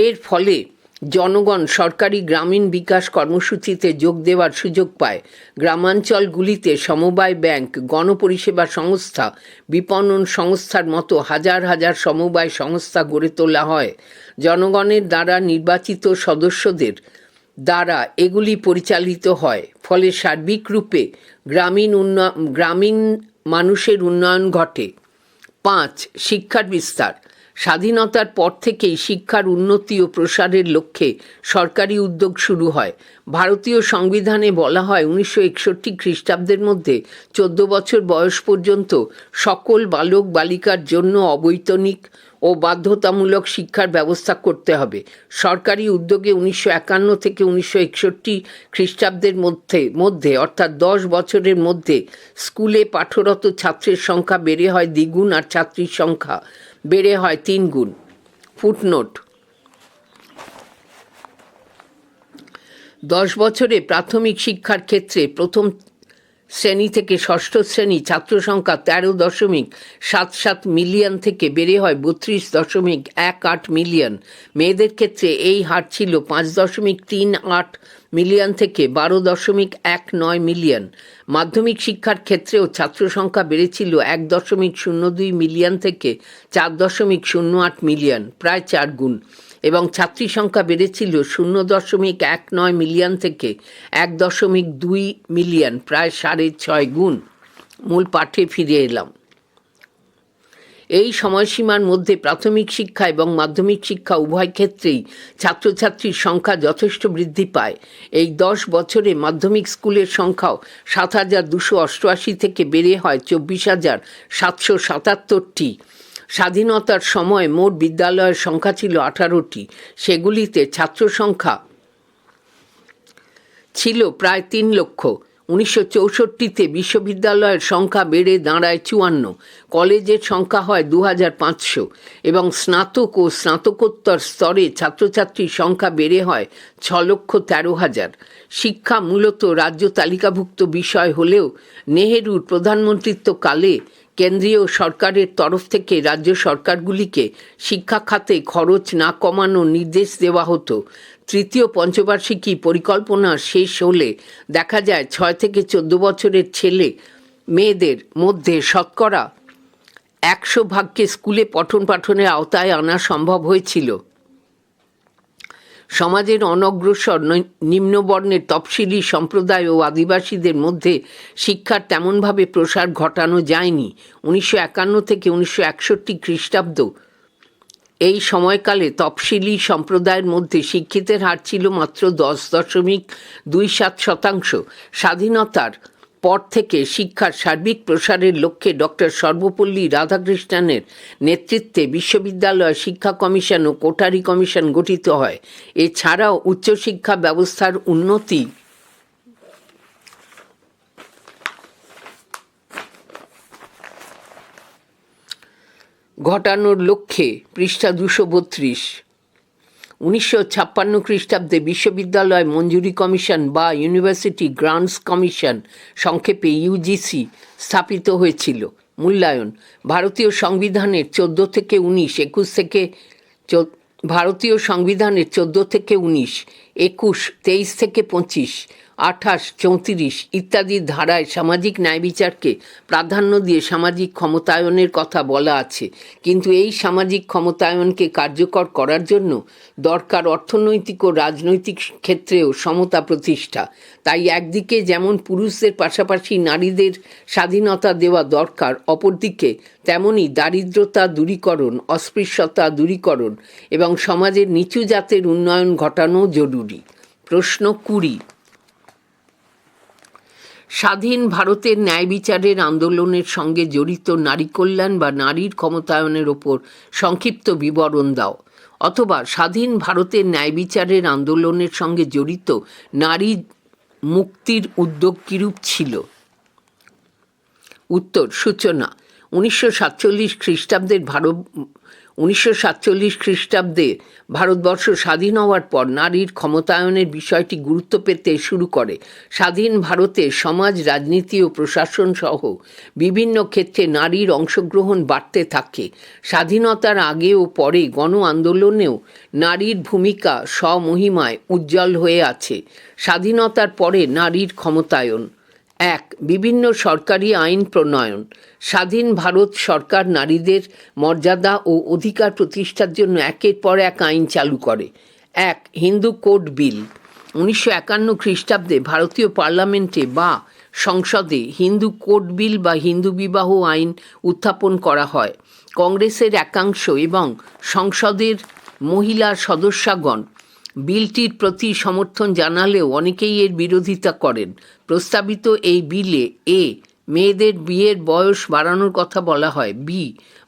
A: এর ফলে জনগণ সরকারি গ্রামীণ বিকাশ কর্মসূচিতে যোগ দেওয়ার সুযোগ পায়। গ্রামাঞ্চলগুলিতে সমবায় ব্যাংক, গণপরিষেবা সংস্থা, বিপণন সংস্থার মতো হাজার হাজার সমবায় সংস্থা গড়ে তোলা হয়। জনগণের দ্বারা নির্বাচিত সদস্যদের দ্বারা এগুলি পরিচালিত হয়। ফলে সার্বিক রূপে গ্রামীণ মানুষের উন্নয়ন ঘটে। 5. শিক্ষার বিস্তার। স্বাধীনতার পর থেকেই শিক্ষার উন্নতি ও প্রসারের লক্ষ্যে সরকারি উদ্যোগ শুরু হয়। ভারতীয় সংবিধানে বলা হয় 1961 খ্রিস্টাব্দের মধ্যে 14 বছর বয়স পর্যন্ত সকল বালক বালিকার জন্য অবৈতনিক ও বাধ্যতামূলক শিক্ষার ব্যবস্থা করতে হবে। সরকারি উদ্যোগে 1951 থেকে 1961 খ্রিস্টাব্দের মধ্যে অর্থাৎ 10 বছরের মধ্যে স্কুলে পাঠরত ছাত্রের সংখ্যা বেড়ে হয় দ্বিগুণ আর ছাত্রীর সংখ্যা বেড়ে হয় 3 গুণ। ফুটনোট: 10 বছরে প্রাথমিক শিক্ষার ক্ষেত্রে প্রথম শ্রেণী থেকে ষষ্ঠ শ্রেণী ছাত্র সংখ্যা 13.77 মিলিয়ন থেকে বেড়ে হয় 32.18 মিলিয়ন। মেয়েদের ক্ষেত্রে এই হার ছিল 5.38 মিলিয়ন থেকে 12.19 মিলিয়ন। মাধ্যমিক শিক্ষার ক্ষেত্রেও ছাত্র সংখ্যা বেড়েছিল 1.02 মিলিয়ন থেকে 4.08 মিলিয়ন, প্রায় 4 গুণ, এবং ছাত্রী সংখ্যা বেড়েছিল 0.19 মিলিয়ন থেকে 1.2 মিলিয়ন, প্রায় 6.5 গুণ। মূল পাঠে ফিরে এলাম। এই সময়সীমার মধ্যে প্রাথমিক শিক্ষা এবং মাধ্যমিক শিক্ষা উভয় ক্ষেত্রেই ছাত্রছাত্রীর সংখ্যা যথেষ্ট বৃদ্ধি পায়। এই 10 বছরে মাধ্যমিক স্কুলের সংখ্যাও 7,288 থেকে বেড়ে হয় 24,777টি। স্বাধীনতার সময় মোট বিদ্যালয়ের সংখ্যা ছিল 18টি। সেগুলিতে ছাত্র সংখ্যা ছিল প্রায় 3 লক্ষ। 1964-তে বিশ্ববিদ্যালয়ের সংখ্যা বেড়ে দাঁড়ায় 54, কলেজের সংখ্যা হয় 2,500 এবং স্নাতক ও স্নাতকোত্তর স্তরে ছাত্রছাত্রীর সংখ্যা বেড়ে হয় 6,13,000। শিক্ষা মূলত রাজ্য তালিকাভুক্ত বিষয় হলেও নেহেরুর প্রধানমন্ত্রিত্বকালে কেন্দ্রীয় সরকারের তরফ থেকে রাজ্য সরকারগুলিকে শিক্ষা খাতে খরচ না কমানোর নির্দেশ দেওয়া হতো। তৃতীয় পঞ্চবার্ষিকী পরিকল্পনা শেষ হলে দেখা যায় 6 থেকে 14 বছরের ছেলে মেয়েদের মধ্যে শতকরা 100 ভাগকে স্কুলে পঠন পাঠনের আওতায় আনা সম্ভব হয়েছিল। সমাজের অনগ্রসর নিম্নবর্ণের তফসিলি সম্প্রদায় ও আদিবাসীদের মধ্যে শিক্ষার তেমনভাবে প্রসার ঘটানো যায়নি। 1951 থেকে 1961 খ্রিস্টাব্দ এই সময়কালে তফসিলি সম্প্রদায়ের মধ্যে শিক্ষিতের হার ছিল মাত্র 10.27%। স্বাধীনতার পর থেকে শিক্ষার সার্বিক প্রসারের লক্ষ্যে ডক্টর সর্বপল্লী রাধাকৃষ্ণনের নেতৃত্বে বিশ্ববিদ্যালয় শিক্ষা কমিশন ও কোঠারি কমিশন গঠিত হয়। এছাড়াও উচ্চশিক্ষা ব্যবস্থার উন্নতি ঘটানোর লক্ষ্যে পৃষ্ঠা 232। 1956 খ্রিস্টাব্দে বিশ্ববিদ্যালয় মঞ্জুরি কমিশন বা ইউনিভার্সিটি গ্রান্টস কমিশন, সংক্ষেপে ইউজিসি, স্থাপিত হয়েছিল। মূল্যায়ন: ভারতীয় সংবিধানের 14 থেকে 19, 21 থেকে ভারতীয় সংবিধানের 14 থেকে 19, 21, 23 থেকে 25, 28, 34 ইত্যাদি ধারায় সামাজিক ন্যায় বিচারকে প্রাধান্য দিয়ে সামাজিক ক্ষমতায়নের কথা বলা আছে। কিন্তু এই সামাজিক ক্ষমতায়নকে কার্যকর করার জন্য দরকার অর্থনৈতিক ও রাজনৈতিক ক্ষেত্রেও সমতা প্রতিষ্ঠা। তাই একদিকে যেমন পুরুষদের পাশাপাশি নারীদের স্বাধীনতা দেওয়া দরকার, অপরদিকে তেমনি দারিদ্রতা দূরীকরণ, অস্পৃশ্যতা দূরীকরণ এবং সমাজের নিচু জাতের উন্নয়ন ঘটানো জরুরি। প্রশ্ন 20। স্বাধীন ভারতের ন্যায় বিচারের আন্দোলনের সঙ্গে জড়িত নারী কল্যাণ বা নারীর ক্ষমতায়নের ওপর সংক্ষিপ্ত বিবরণ দাও। অথবা স্বাধীন ভারতের ন্যায় বিচারের আন্দোলনের সঙ্গে জড়িত নারী মুক্তির উদ্যোগ কিরূপ ছিল? উত্তর: সূচনা: 1947 খ্রিস্টাব্দে ভারতবর্ষ স্বাধীন হওয়ার পর নারীর ক্ষমতায়নের বিষয়টি গুরুত্ব পেতে শুরু করে। স্বাধীন ভারতে সমাজ, রাজনীতি ও প্রশাসন সহ বিভিন্ন ক্ষেত্রে নারীর অংশগ্রহণ বাড়তে থাকে। স্বাধীনতার আগে ও পরে গণ আন্দোলনেও নারীর ভূমিকা স্বমহিমায় উজ্জ্বল হয়ে আছে। স্বাধীনতার পরে নারীর ক্ষমতায়ন: 1. বিভিন্ন সরকারি আইন প্রণয়ন। স্বাধীন ভারত সরকার নারীদের মর্যাদা ও অধিকার প্রতিষ্ঠার জন্য একের পর এক আইন চালু করে। 1. হিন্দু কোড বিল। 1951 খ্রিস্টাব্দে ভারতীয় পার্লামেন্টে বা সংসদে হিন্দু কোড বিল বা হিন্দু বিবাহ আইন উত্থাপন করা হয়। কংগ্রেসের একাংশ এবং সংসদের মহিলা সদস্যগণ বিলটির প্রতি সমর্থন জানালেও অনেকেই এর বিরোধিতা করেন। প্রস্তাবিত এই বিলে মেয়েদের বিয়ের বয়স বাড়ানোর কথা বলা হয়।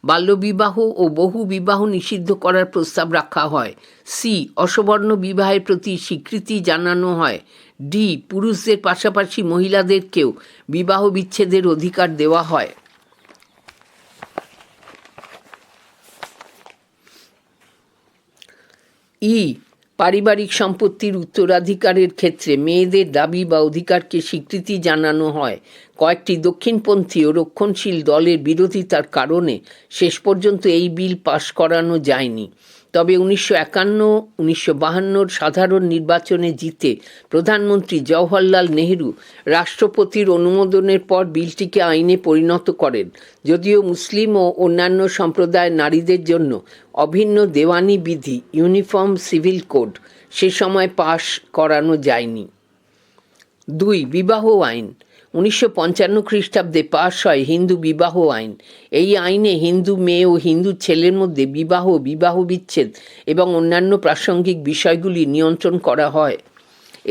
A: বাল্যবিবাহ ও বহু বিবাহ নিষিদ্ধ করার প্রস্তাব রাখা হয়। অসবর্ণ বিবাহের প্রতি স্বীকৃতি জানানো হয়। পুরুষদের পাশাপাশি মহিলাদেরকেও বিবাহ বিচ্ছেদের অধিকার দেওয়া হয়। পারিবারিক সম্পত্তির উত্তরাধিকারের ক্ষেত্রে মেয়েদের দাবি বা অধিকারকে স্বীকৃতি জানানো হয়। কয়েকটি দক্ষিণপন্থী ও রক্ষণশীল দলের বিরোধিতার কারণে শেষ পর্যন্ত এই বিল পাশ করানো যায়নি। তবে 1951-1952 সাধারণ নির্বাচনে জিতে প্রধানমন্ত্রী জওহরলাল নেহেরু রাষ্ট্রপতির অনুমোদনের পর বিলটিকে আইনে পরিণত করেন। যদিও মুসলিম ও অন্যান্য সম্প্রদায়ের নারীদের জন্য অভিন্ন দেওয়ানি বিধি, ইউনিফর্ম সিভিল কোড, সে সময় পাশ করানো যায়নি। 2. বিবাহ আইন। 1955 খ্রিস্টাব্দে পাশ হয় হিন্দু বিবাহ আইন। এই আইনে হিন্দু মেয়ে ও হিন্দু ছেলের মধ্যে বিবাহ, বিবাহ বিচ্ছেদ এবং অন্যান্য প্রাসঙ্গিক বিষয়গুলি নিয়ন্ত্রণ করা হয়।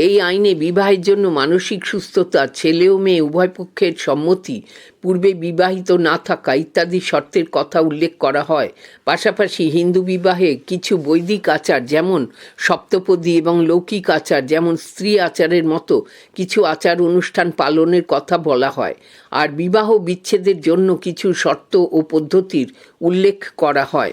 A: এই আইনে বিবাহের জন্য মানসিক সুস্থতা, ছেলে ও মেয়ে উভয় পক্ষের সম্মতি, পূর্বে বিবাহিত না থাকা ইত্যাদি শর্তের কথা উল্লেখ করা হয়। পাশাপাশি হিন্দু বিবাহে কিছু বৈদিক আচার যেমন সপ্তপদী এবং লৌকিক আচার যেমন স্ত্রী আচারের মতো কিছু আচার অনুষ্ঠান পালনের কথা বলা হয়। আর বিবাহ বিচ্ছেদের জন্য কিছু শর্ত ও পদ্ধতির উল্লেখ করা হয়।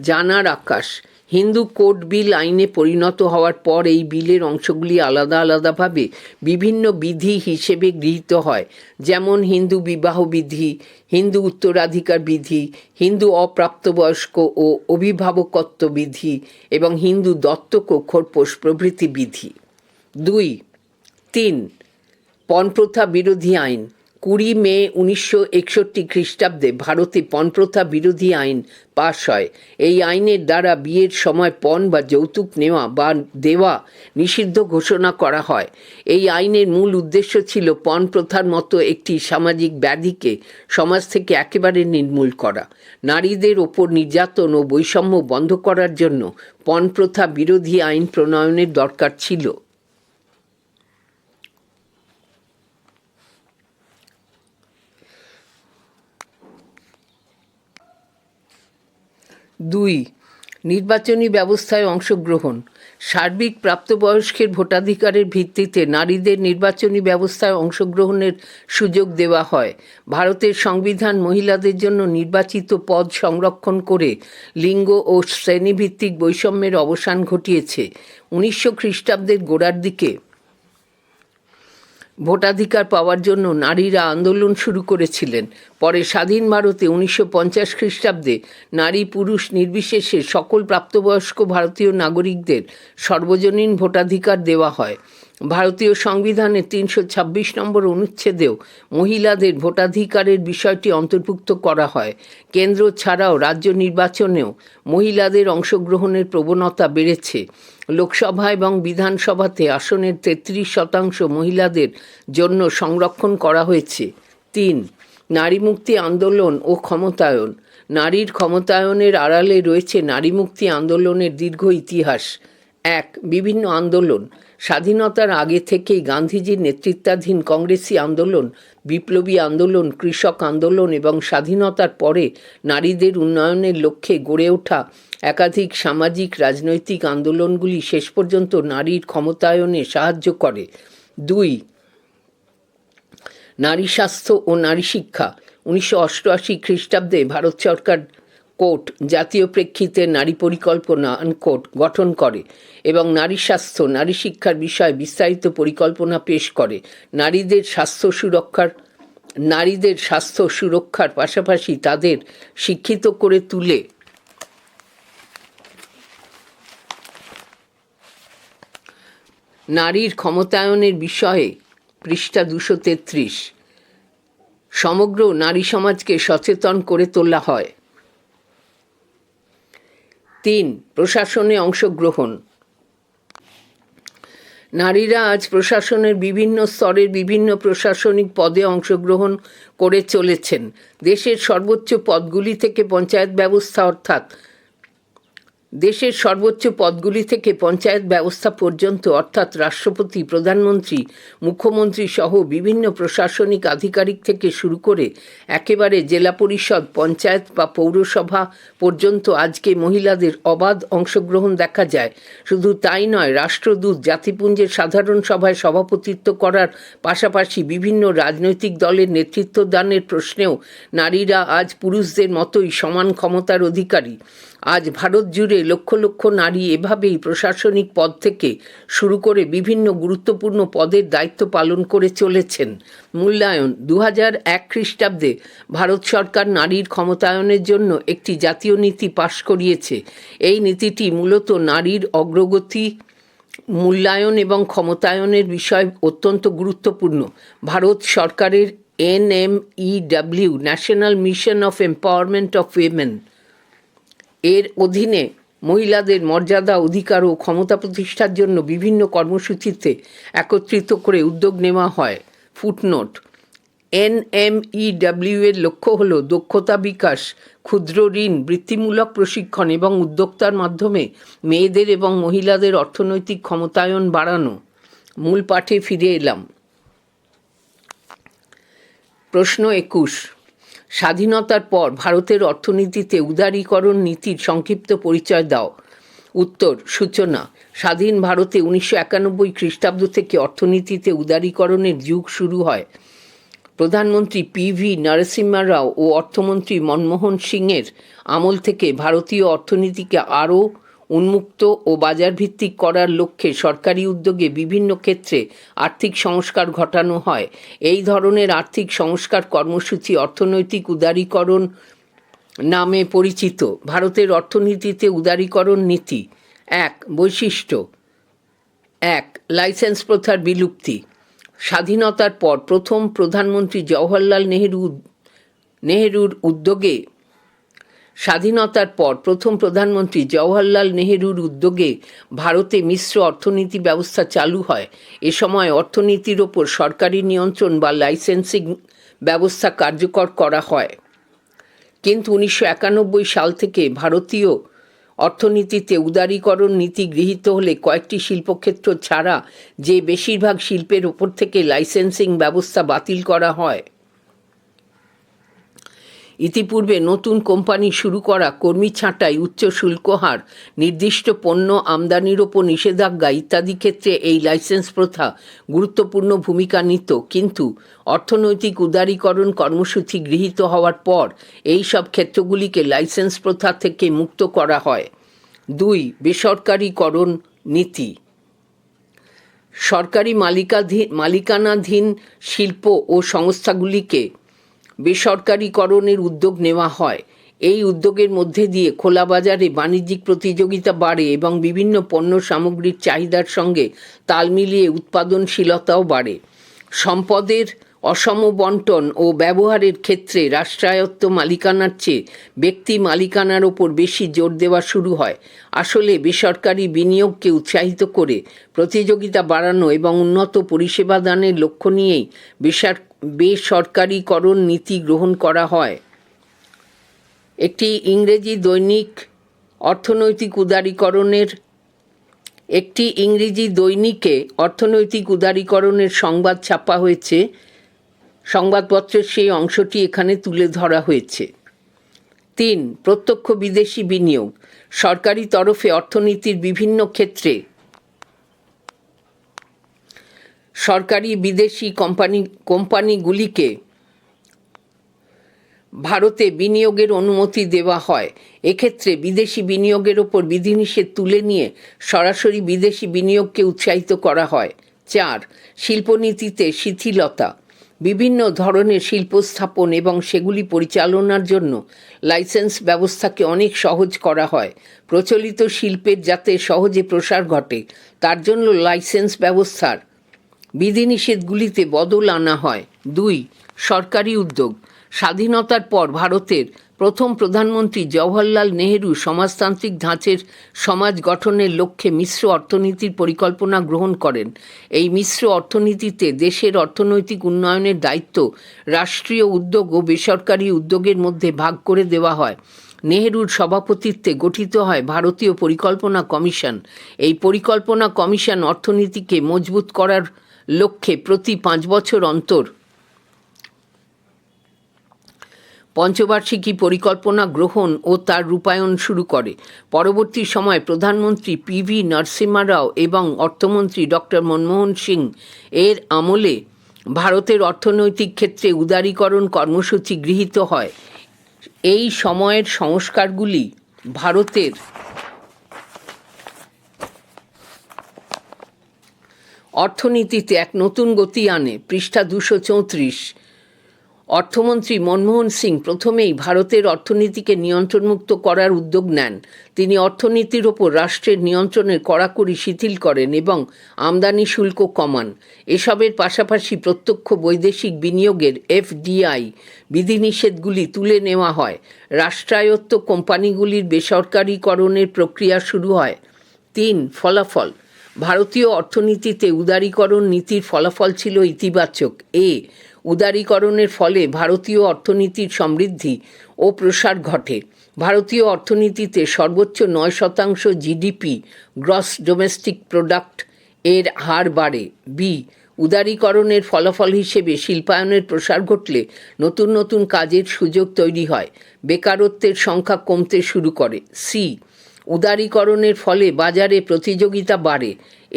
A: জানার আকাশ। হিন্দু কোড বিল আইনে পরিণত হওয়ার পর এই বিলের অংশগুলি আলাদা আলাদাভাবে বিভিন্ন বিধি হিসেবে গৃহীত হয়, যেমন হিন্দু বিবাহ বিধি, হিন্দু উত্তরাধিকার বিধি, হিন্দু অপ্রাপ্তবয়স্ক ও অভিভাবকত্ব বিধি এবং হিন্দু দত্তক ও খোরপোশ প্রভৃতি বিধি। 2.3 পণপ্রথা বিরোধী আইন। 20 মে 1961 খ্রিস্টাব্দে ভারতে পণপ্রথা বিরোধী আইন পাশ হয়। এই আইনের দ্বারা বিয়ের সময় পণ বা যৌতুক নেওয়া বা দেওয়া নিষিদ্ধ ঘোষণা করা হয়। এই আইনের মূল উদ্দেশ্য ছিল পণ প্রথার মতো একটি সামাজিক ব্যাধিকে সমাজ থেকে একেবারে নির্মূল করা। নারীদের ওপর নির্যাতন ও বৈষম্য বন্ধ করার জন্য পণ প্রথা বিরোধী আইন প্রণয়নের দরকার ছিল। 2. নির্বাচনী ব্যবস্থায় অংশগ্রহণ। সার্বিক প্রাপ্তবয়স্কের ভোটাধিকারের ভিত্তিতে নারীদের নির্বাচনী ব্যবস্থায় অংশগ্রহণের সুযোগ দেওয়া হয়। ভারতের সংবিধান মহিলাদের জন্য নির্বাচিত পদ সংরক্ষণ করে লিঙ্গ ও শ্রেণীভিত্তিক বৈষম্যের অবসান ঘটিয়েছে। 1900 খ্রিস্টাব্দের গোড়ার দিকে ভোটাধিকার পাওয়ার জন্য নারীরা আন্দোলন শুরু করেছিলেন। পরে স্বাধীন ভারতে 1950 খ্রিস্টাব্দে নারী পুরুষ নির্বিশেষে সকল প্রাপ্তবয়স্ক ভারতীয় নাগরিকদের সর্বজনীন ভোটাধিকার দেওয়া হয়। ভারতীয় সংবিধানের 326 নম্বর অনুচ্ছেদেও মহিলাদের ভোটাধিকারের বিষয়টি অন্তর্ভুক্ত করা হয়। কেন্দ্র ছাড়াও রাজ্য নির্বাচনেও মহিলাদের অংশগ্রহণের প্রবণতা বেড়েছে। লোকসভা এবং বিধানসভাতে আসনের 33% মহিলাদের জন্য সংরক্ষণ করা হয়েছে। 3. নারী মুক্তি আন্দোলন ও ক্ষমতায়ন। নারীর ক্ষমতায়নের আড়ালে রয়েছে নারী মুক্তি আন্দোলনের দীর্ঘ ইতিহাস। 1. বিভিন্ন আন্দোলন। স্বাধীনতার আগে থেকেই গান্ধীজির নেতৃত্বাধীন কংগ্রেসি আন্দোলন, বিপ্লবী আন্দোলন, কৃষক আন্দোলন এবং স্বাধীনতার পরে নারীদের উন্নয়নের লক্ষ্যে গড়ে ওঠা একাধিক সামাজিক রাজনৈতিক আন্দোলনগুলি শেষ পর্যন্ত নারীর ক্ষমতায়নে সাহায্য করে। 2. নারী স্বাস্থ্য ও নারী শিক্ষা। 1988 খ্রিস্টাব্দে ভারত সরকার কোর্ট জাতীয় প্রেক্ষিতে নারী পরিকল্পনা গঠন করে এবং নারী স্বাস্থ্য, নারী শিক্ষার বিষয়ে বিস্তারিত পরিকল্পনা পেশ করে। নারীদের স্বাস্থ্য সুরক্ষার পাশাপাশি তাদের শিক্ষিত করে তুলে নারীর ক্ষমতায়নের বিষয়ে পৃষ্ঠা 233 সমগ্র নারী সমাজকে সচেতন করে তোলা হয়। 3. প্রশাসনে অংশগ্রহণ। নারীরা আজ প্রশাসনের বিভিন্ন স্তরের বিভিন্ন প্রশাসনিক পদে অংশগ্রহণ করে চলেছেন। দেশের সর্বোচ্চ পদগুলি থেকে পঞ্চায়েত ব্যবস্থা পর্যন্ত অর্থাৎ রাষ্ট্রপতি, প্রধানমন্ত্রী, মুখ্যমন্ত্রী সহ বিভিন্ন প্রশাসনিক আধিকারিক থেকে শুরু করে একেবারে জেলা পরিষদ, পঞ্চায়েত বা পৌরসভা পর্যন্ত আজকে মহিলাদের অবাধ অংশগ্রহণ দেখা যায়। শুধু তাই নয়, রাষ্ট্রদূত, জাতিপুঞ্জের সাধারণ সভায় সভাপতিত্ব করার পাশাপাশি বিভিন্ন রাজনৈতিক দলের নেতৃত্ব দানের প্রশ্নেও নারীরা আজ পুরুষদের মতোই সমান ক্ষমতার অধিকারী। আজ ভারত জুড়ে লক্ষ লক্ষ নারী এভাবেই প্রশাসনিক পদ থেকে শুরু করে বিভিন্ন গুরুত্বপূর্ণ পদের দায়িত্ব পালন করে চলেছেন। মূল্যায়ন। 2001 খ্রিস্টাব্দে ভারত সরকার নারীর ক্ষমতায়নের জন্য একটি জাতীয় নীতি পাশ করিয়েছে। এই নীতিটি মূলত নারীর অগ্রগতি, মূল্যায়ন এবং ক্ষমতায়নের বিষয় অত্যন্ত গুরুত্বপূর্ণ। ভারত সরকারের NMEW national mission of empowerment of women এর অধীনে মহিলাদের মর্যাদা, অধিকার ও ক্ষমতা প্রতিষ্ঠার জন্য বিভিন্ন কর্মসূচিতে একত্রিত করে উদ্যোগ নেওয়া হয়। ফুটনোট: NMEW এর লক্ষ্য হল দক্ষতা বিকাশ, ক্ষুদ্র ঋণ, বৃত্তিমূলক প্রশিক্ষণ এবং উদ্যোক্তার মাধ্যমে মেয়েদের এবং মহিলাদের অর্থনৈতিক ক্ষমতায়ন বাড়ানো। মূল পাঠে ফিরে এলাম। প্রশ্ন 21। স্বাধীনতার পর ভারতের অর্থনীতিতে উদারীকরণ নীতির সংক্ষিপ্ত পরিচয় দাও। উত্তর: সূচনা: স্বাধীন ভারতে 1991 খ্রিস্টাব্দ থেকে অর্থনীতিতে উদারীকরণের যুগ শুরু হয়। প্রধানমন্ত্রী PV নরসিম্হা রাও ও অর্থমন্ত্রী মনমোহন সিংয়ের আমল থেকে ভারতীয় অর্থনীতিকে আরও উন্মুক্ত ও বাজারভিত্তিক করার লক্ষ্যে সরকারি উদ্যোগে বিভিন্ন ক্ষেত্রে আর্থিক সংস্কার ঘটানো হয়। এই ধরনের আর্থিক সংস্কার কর্মসূচি অর্থনৈতিক উদারীকরণ নামে পরিচিত। ভারতের অর্থনীতিতে উদারীকরণ নীতি। 1. বৈশিষ্ট্য: 1. লাইসেন্স প্রথার বিলুপ্তি। স্বাধীনতার পর প্রথম প্রধানমন্ত্রী জওহরলাল নেহেরুর উদ্যোগে ভারতে মিশ্র অর্থনীতি ব্যবস্থা চালু হয়। এ সময় অর্থনীতির ওপর সরকারি নিয়ন্ত্রণ বা লাইসেন্সিং ব্যবস্থা কার্যকর করা হয়। কিন্তু 1991 সাল থেকে ভারতীয় অর্থনীতিতে উদারীকরণ নীতি গৃহীত হলে কয়েকটি শিল্পক্ষেত্র ছাড়া যে বেশিরভাগ শিল্পের ওপর থেকে লাইসেন্সিং ব্যবস্থা বাতিল করা হয়। ইতিপূর্বে নতুন কোম্পানি শুরু করা, কর্মী ছাঁটাই, উচ্চ শুল্ক হার, নির্দিষ্ট পণ্য আমদানির ওপর নিষেধাজ্ঞা ইত্যাদি ক্ষেত্রে এই লাইসেন্স প্রথা গুরুত্বপূর্ণ ভূমিকা নিত। কিন্তু অর্থনৈতিক উদারীকরণ কর্মসূচি গৃহীত হওয়ার পর এই সব ক্ষেত্রগুলিকে লাইসেন্স প্রথা থেকে মুক্ত করা হয়। 2. বেসরকারীকরণ নীতি। সরকারি মালিকানাধীন শিল্প ও সংস্থাগুলিকে বেসরকারীকরণের উদ্যোগ নেওয়া হয়। এই উদ্যোগের মধ্যে দিয়ে খোলা বাজারে বাণিজ্যিক প্রতিযোগিতা বাড়ে এবং বিভিন্ন পণ্য সামগ্রীর চাহিদার সঙ্গে তাল মিলিয়ে উৎপাদনশীলতাও বাড়ে। সম্পদের অসম বণ্টন ও ব্যবহারের ক্ষেত্রে রাষ্ট্রায়ত্ত মালিকানার চেয়ে ব্যক্তি মালিকানার ওপর বেশি জোর দেওয়া শুরু হয়। আসলে বেসরকারি বিনিয়োগকে উৎসাহিত করে প্রতিযোগিতা বাড়ানো এবং উন্নত পরিষেবা দানের লক্ষ্য নিয়েই বেসরকারীকরণ নীতি গ্রহণ করা হয়। একটি ইংরেজি দৈনিকে অর্থনৈতিক উদারীকরণের সংবাদ ছাপা হয়েছে। সংবাদপত্রের সেই অংশটি এখানে তুলে ধরা হয়েছে। 3. প্রত্যক্ষ বিদেশি বিনিয়োগ। সরকারি তরফে অর্থনীতির বিভিন্ন ক্ষেত্রে সরকারি বিদেশি কোম্পানিগুলিকে ভারতে বিনিয়োগের অনুমতি দেওয়া হয়। এক্ষেত্রে বিদেশি বিনিয়োগের ওপর বিধিনিষেধ তুলে নিয়ে সরাসরি বিদেশি বিনিয়োগকে উৎসাহিত করা হয়। 4. শিল্পনীতিতে শিথিলতা। বিভিন্ন ধরনের শিল্প স্থাপন এবং সেগুলি পরিচালনার জন্য লাইসেন্স ব্যবস্থাকে অনেক সহজ করা হয়। প্রচলিত শিল্পের যাতে সহজে প্রসার ঘটে তার জন্য লাইসেন্স ব্যবস্থার বিধিনিষেধগুলিতে বদল আনা হয়। 2. সরকারি উদ্যোগ। স্বাধীনতার পর ভারতের প্রথম প্রধানমন্ত্রী জওহরলাল নেহেরু সমাজতান্ত্রিক ধাঁচের সমাজ গঠনের লক্ষ্যে মিশ্র অর্থনীতির পরিকল্পনা গ্রহণ করেন। এই মিশ্র অর্থনীতিতে দেশের অর্থনৈতিক উন্নয়নের দায়িত্ব রাষ্ট্রীয় উদ্যোগ ও বেসরকারি উদ্যোগের মধ্যে ভাগ করে দেওয়া হয়। নেহেরুর সভাপতিত্বে গঠিত হয় ভারতীয় পরিকল্পনা কমিশন। এই পরিকল্পনা কমিশন অর্থনীতিকে মজবুত করার লক্ষ্যে প্রতি 5 বছর অন্তর পঞ্চবার্ষিকী পরিকল্পনা গ্রহণ ও তার রূপায়ণ শুরু করে। পরবর্তী সময়ে প্রধানমন্ত্রী PV নরসিম্হা রাও এবং অর্থমন্ত্রী ডক্টর মনমোহন সিং এর আমলে ভারতের অর্থনৈতিক ক্ষেত্রে উদারীকরণ কর্মসূচি গৃহীত হয়। এই সময়ের সংস্কারগুলি ভারতের অর্থনীতিতে এক নতুন গতি আনে। পৃষ্ঠা 234। অর্থমন্ত্রী মনমোহন সিং প্রথমেই ভারতের অর্থনীতিকে নিয়ন্ত্রণমুক্ত করার উদ্যোগ নেন। তিনি অর্থনীতির ওপর রাষ্ট্রের নিয়ন্ত্রণের কড়াকড়ি শিথিল করেন এবং আমদানি শুল্ক কমান। এসবের পাশাপাশি প্রত্যক্ষ বৈদেশিক বিনিয়োগের FDI বিধিনিষেধগুলি তুলে নেওয়া হয়। রাষ্ট্রায়ত্ত কোম্পানিগুলির বেসরকারীকরণের প্রক্রিয়া শুরু হয়। 3. ফলাফল। ভারতীয় অর্থনীতিতে উদারীকরণ নীতির ফলাফল ছিল ইতিবাচক। উদারীকরণের ফলে ভারতীয় অর্থনীতির সমৃদ্ধি ও প্রসার ঘটে। ভারতীয় অর্থনীতিতে সর্বোচ্চ 9% জিডিপি গ্রস ডোমেস্টিক প্রোডাক্ট এর হার বাড়ে। উদারীকরণের ফলাফল হিসেবে শিল্পায়নের প্রসার ঘটলে নতুন নতুন কাজের সুযোগ তৈরি হয়, বেকারত্বের সংখ্যা কমতে শুরু করে। উদারীকরণের ফলে বাজারে প্রতিযোগিতা বাড়ে।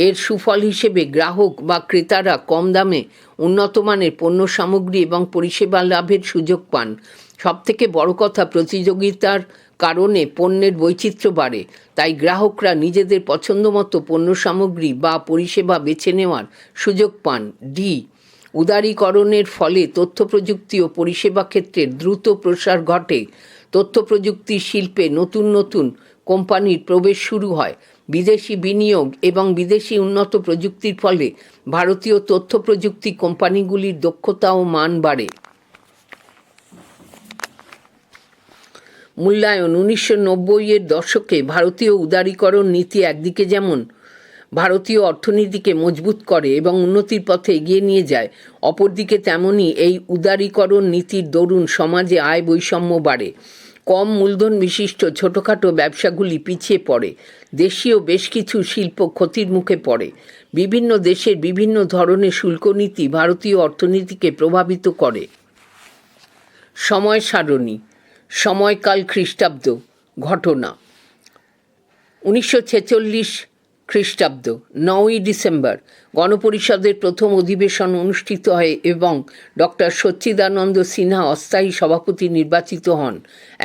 A: এর সুফল হিসেবে গ্রাহক বা ক্রেতারা কম দামে উন্নতমানের পণ্য সামগ্রী এবং পরিষেবা লাভের সুযোগ পান। সবথেকে বড় কথা, প্রতিযোগিতার কারণে পণ্যের বৈচিত্র্য বাড়ে, তাই গ্রাহকরা নিজেদের পছন্দমতো পণ্য সামগ্রী বা পরিষেবা বেছে নেওয়ার সুযোগ পান। উদারীকরণের ফলে তথ্য প্রযুক্তি ও পরিষেবা ক্ষেত্রে দ্রুত প্রসার ঘটে। তথ্য প্রযুক্তি শিল্পে নতুন নতুন কোম্পানির প্রবেশ শুরু হয়। বিদেশি বিনিয়োগ এবং বিদেশি উন্নত প্রযুক্তির ফলে ভারতীয় তথ্য প্রযুক্তি কোম্পানিগুলির দক্ষতা ও মান বাড়ে। মূল্যায়ন 1990-এর দশকে ভারতীয় উদারীকরণ নীতি একদিকে যেমন ভারতীয় অর্থনীতিকে মজবুত করে এবং উন্নতির পথে এগিয়ে নিয়ে যায়, অপরদিকে তেমনই এই উদারীকরণ নীতির দরুন সমাজে আয় বৈষম্য বাড়ে। কম মূলধন বিশিষ্ট ছোটোখাটো ব্যবসাগুলি পিছিয়ে পড়ে। দেশীয় বেশ কিছু শিল্প ক্ষতির মুখে পড়ে। বিভিন্ন দেশের বিভিন্ন ধরনের শুল্ক নীতি ভারতীয় অর্থনীতিকে প্রভাবিত করে। সময় সারণী। সময়কাল খ্রিস্টাব্দ। ঘটনা 1946 খ্রিস্টাব্দ 9ই ডিসেম্বর গণপরিষদের প্রথম অধিবেশন অনুষ্ঠিত হয় এবং ডক্টর সচ্চিদানন্দ সিনহা অস্থায়ী সভাপতি নির্বাচিত হন।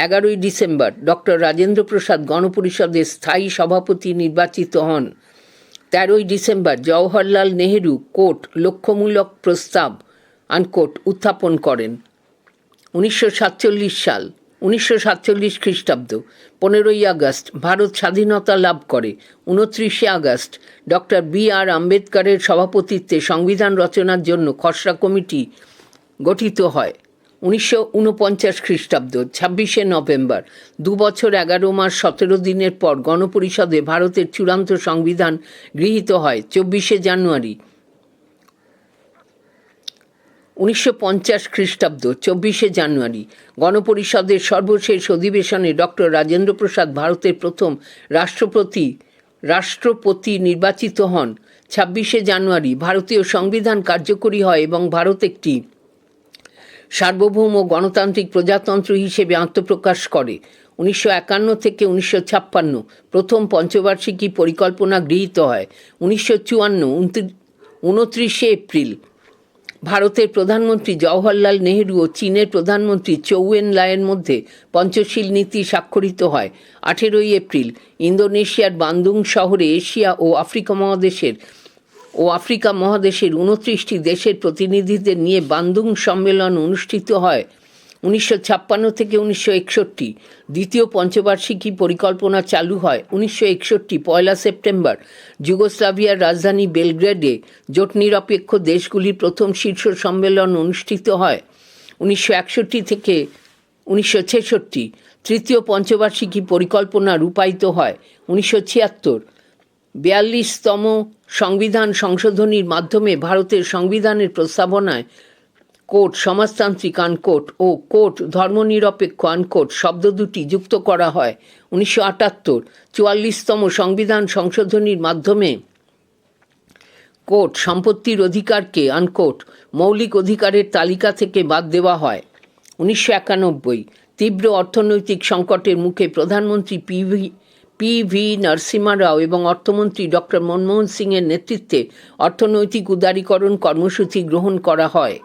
A: 11ই ডিসেম্বর ডক্টর রাজেন্দ্র প্রসাদ গণপরিষদের স্থায়ী সভাপতি নির্বাচিত হন। 13ই ডিসেম্বর জওহরলাল নেহেরু কোট লক্ষ্যমূলক প্রস্তাব উত্থাপন করেন। 1947 সাল 1947 খ্রিস্টাব্দ 15ই আগস্ট ভারত স্বাধীনতা লাভ করে। 29শে আগস্ট ডক্টর বি.আর. আম্বেদকরের সভাপতিত্বে সংবিধান রচনার জন্য খসড়া কমিটি গঠিত হয়। 1949 খ্রিস্টাব্দ 26শে নভেম্বর 2 বছর 11 মাস 17 দিনের পর গণপরিষদে ভারতের চূড়ান্ত সংবিধান গৃহীত হয়। 24শে জানুয়ারি 1950 খ্রিস্টাব্দ 24শে জানুয়ারি গণপরিষদের সর্বশেষ অধিবেশনে ডক্টর রাজেন্দ্র প্রসাদ ভারতের প্রথম রাষ্ট্রপতি নির্বাচিত হন। 26শে জানুয়ারি ভারতীয় সংবিধান কার্যকরী হয় এবং ভারত একটি সার্বভৌম গণতান্ত্রিক প্রজাতন্ত্র হিসেবে আত্মপ্রকাশ করে। 1951 থেকে 1956 প্রথম পঞ্চবার্ষিকী পরিকল্পনা গৃহীত হয়। 1954 29শে এপ্রিল ভারতের প্রধানমন্ত্রী জওহরলাল নেহেরু ও চীনের প্রধানমন্ত্রী চৌ এন লাইয়ের মধ্যে পঞ্চশীল নীতি স্বাক্ষরিত হয়। 18ই এপ্রিল ইন্দোনেশিয়ার বান্দুং শহরে এশিয়া ও আফ্রিকা মহাদেশের 29টি দেশের প্রতিনিধিদের নিয়ে বান্দুং সম্মেলন অনুষ্ঠিত হয়। 1956 থেকে 1961 দ্বিতীয় পঞ্চবার্ষিকী পরিকল্পনা চালু হয়। 1961 পয়লা সেপ্টেম্বর যুগোস্লাভিয়ার রাজধানী বেলগ্রেডে জোট নিরপেক্ষ দেশগুলির প্রথম শীর্ষ সম্মেলন অনুষ্ঠিত হয়। 1961 থেকে 1966 তৃতীয় পঞ্চবার্ষিকী পরিকল্পনা রূপায়িত হয়। 1976 42তম সংবিধান সংশোধনীর মাধ্যমে ভারতের সংবিধানের প্রস্তাবনায় কোট সমাজতান্ত্রিক ও কোট ধর্মনিরপেক্ষ শব্দ দুটি যুক্ত করা হয়। 1978 44তম সংবিধান সংশোধনীর মাধ্যমে কোট সম্পত্তির অধিকারকে মৌলিক অধিকারের তালিকা থেকে বাদ দেওয়া হয়। 1991 তীব্র অর্থনৈতিক সংকটের মুখে প্রধানমন্ত্রী পি.ভি. নরসিমহা রাও এবং অর্থমন্ত্রী ডক্টর মনমোহন সিংয়ের নেতৃত্বে অর্থনৈতিক উদারীকরণ কর্মসূচি গ্রহণ করা হয়।